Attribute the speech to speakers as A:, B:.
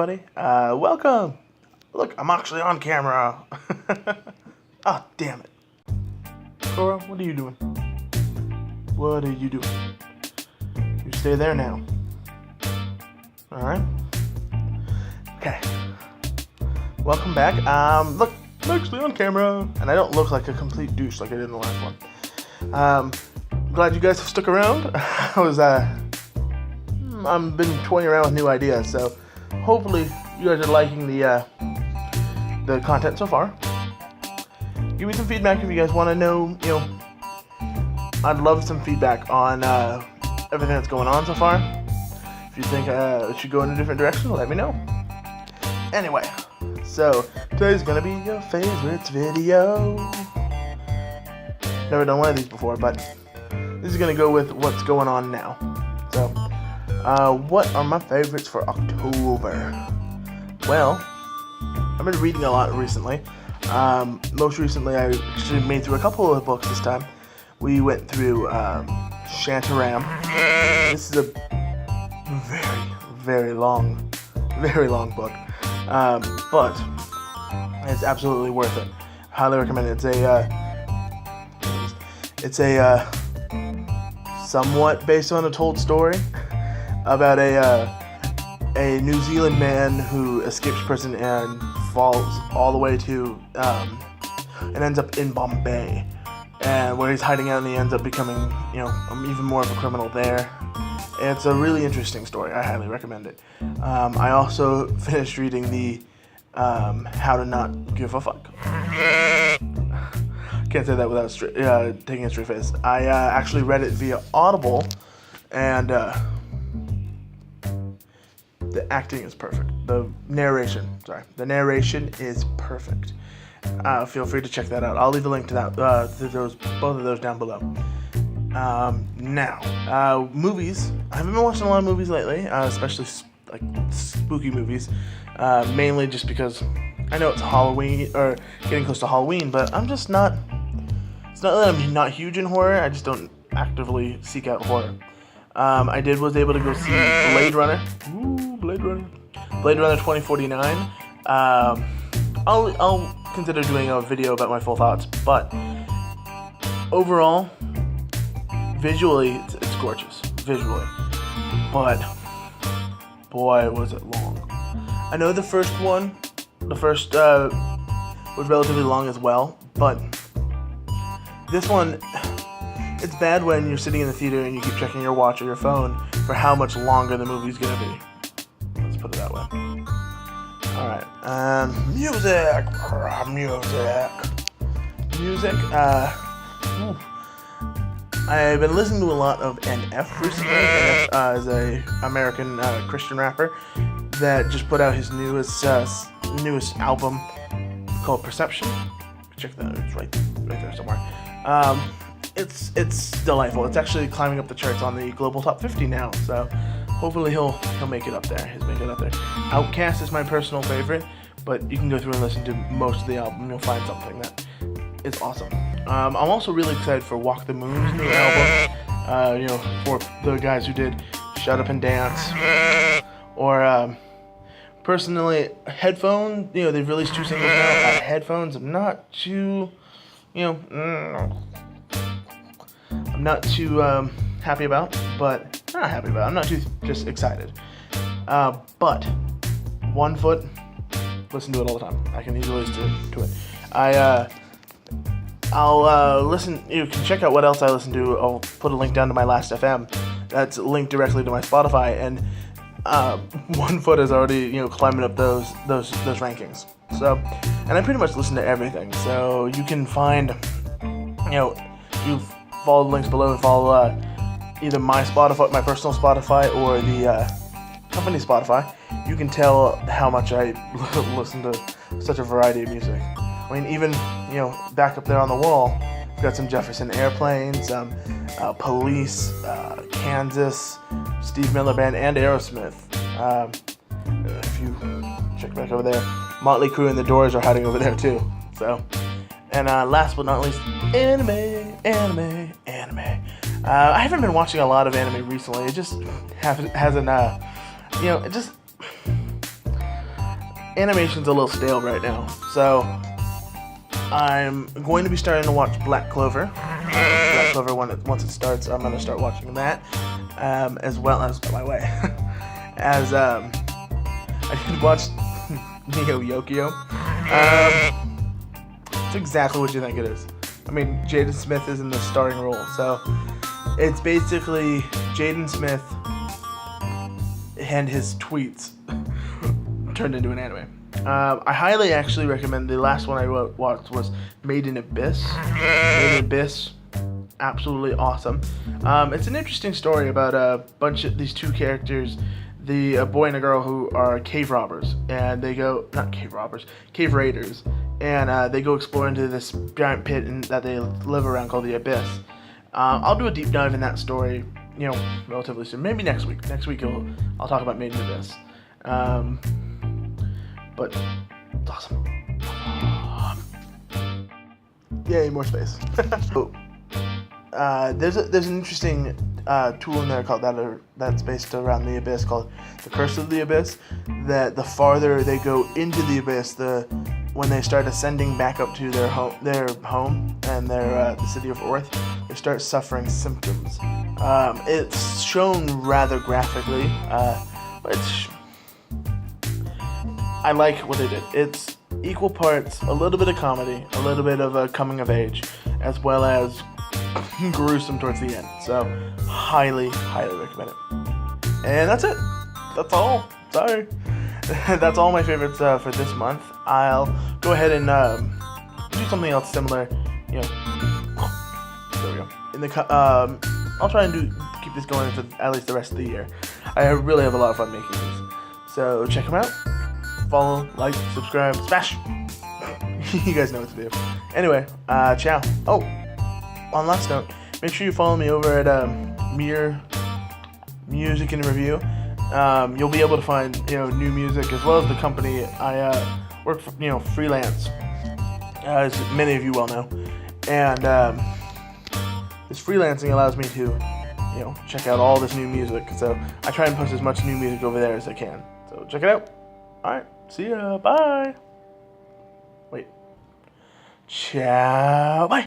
A: everybody. Welcome. Look, I'm actually on camera. Ah, damn it. Cora, what are you doing? What are you doing? You stay there now. Alright. Okay. Welcome back. Look, I'm actually on camera. And I don't look like a complete douche like I did in the last one. Glad you guys have stuck around. I've been toying around with new ideas, so hopefully you guys are liking the content so far. Give me some feedback if you guys want to know, I'd love some feedback on everything that's going on so far. If you think it should go in a different direction, let me know. Anyway, so today's gonna be your favorites video. Never done one of these before, but this is gonna go with what's going on now. So, what are my favorites for October? Well, I've been reading a lot recently. Most recently, I actually made through a couple of books this time. We went through Shantaram. This is a very long book, but it's absolutely worth it. Highly recommend it. It's a somewhat based on a told story about a New Zealand man who escapes prison and falls all the way to and ends up in Bombay, and where he's hiding out, and he ends up becoming even more of a criminal there. It's a really interesting story. I highly recommend it. I also finished reading the How to Not Give a Fuck. Can't say that without taking a straight face. I actually read it via Audible, and the acting is perfect. The narration is perfect. Feel free to check that out. I'll leave a link to that, both of those down below. Now, movies. I haven't been watching a lot of movies lately, especially like spooky movies. Mainly just because I know it's Halloween or getting close to Halloween, but I'm just not. It's not that I'm not huge in horror. I just don't actively seek out horror. I was able to go see Blade Runner. Ooh, Blade Runner 2049. I'll consider doing a video about my full thoughts, but overall, visually, it's gorgeous. Visually, but boy, was it long. I know the first was relatively long as well, but this one, it's bad when you're sitting in the theater and you keep checking your watch or your phone for how much longer the movie's gonna be. Let's put it that way. Alright, music. I've been listening to a lot of NF recently. NF is a American Christian rapper that just put out his newest album called Perception. Check that out, it's right there somewhere. It's delightful. It's actually climbing up the charts on the global top 50 now, so hopefully he'll make it up there. Outkast is my personal favorite, but you can go through and listen to most of the album and you'll find something that is awesome. I'm also really excited for Walk the Moon's new album. For the guys who did Shut Up and Dance, or personally, Headphones. They've released 2 singles now. Headphones, I'm not too, I'm not too happy about, but not happy about. I'm not too just excited. But One Foot, listen to it all the time. I can easily listen to it. I'll listen. You can check out what else I listen to. I'll put a link down to my Last FM. That's linked directly to my Spotify, and One Foot is already climbing up those rankings. So, and I pretty much listen to everything. So you can find, you follow the links below and follow either my Spotify, my personal Spotify, or the company Spotify. You can tell how much I listen to such a variety of music. I mean, even back up there on the wall, we've got some Jefferson Airplane, some Police, Kansas, Steve Miller Band, and Aerosmith. If you check back over there, Motley Crue and the Doors are hiding over there too. So, and last but not least, anime. I haven't been watching a lot of anime recently. It just hasn't. animation's a little stale right now, so I'm going to be starting to watch Black Clover. Black Clover, once it starts, I'm going to start watching that, as well as, by the way, as I did watch Neo Yokio. It's exactly what you think it is. I mean, Jaden Smith is in the starring role, so it's basically Jaden Smith and his tweets turned into an anime. I highly actually recommend. The last one I watched was Made in Abyss. Made in Abyss, absolutely awesome. It's an interesting story about a bunch of these two characters, a boy and a girl who are cave robbers, and they go, not cave robbers, cave raiders, and they go explore into this giant pit that they live around called the Abyss. I'll do a deep dive in that story, relatively soon. Maybe next week. Next week I'll talk about Made in Abyss. But it's awesome. Yay, more space. There's an interesting tool in there that's based around the Abyss called the Curse of the Abyss. That the farther they go into the Abyss, when they start ascending back up to their home and the city of Orth, they start suffering symptoms. It's shown rather graphically, but I like what they did. It's equal parts a little bit of comedy, a little bit of a coming of age, as well as gruesome towards the end. So highly recommend it. And that's it. That's all. Sorry. That's all my favorites for this month. I'll go ahead and do something else similar. There we go. I'll try and keep this going for at least the rest of the year. I really have a lot of fun making these. So check them out. Follow, like, subscribe, smash. You guys know what to do. Anyway, ciao. Oh, on last note, make sure you follow me over at Mere Music and Review. You'll be able to find new music, as well as the company I work for, freelance, as many of you well know. And this freelancing allows me to check out all this new music. So I try and post as much new music over there as I can. So check it out. Alright, see ya, bye. Wait. Ciao, bye.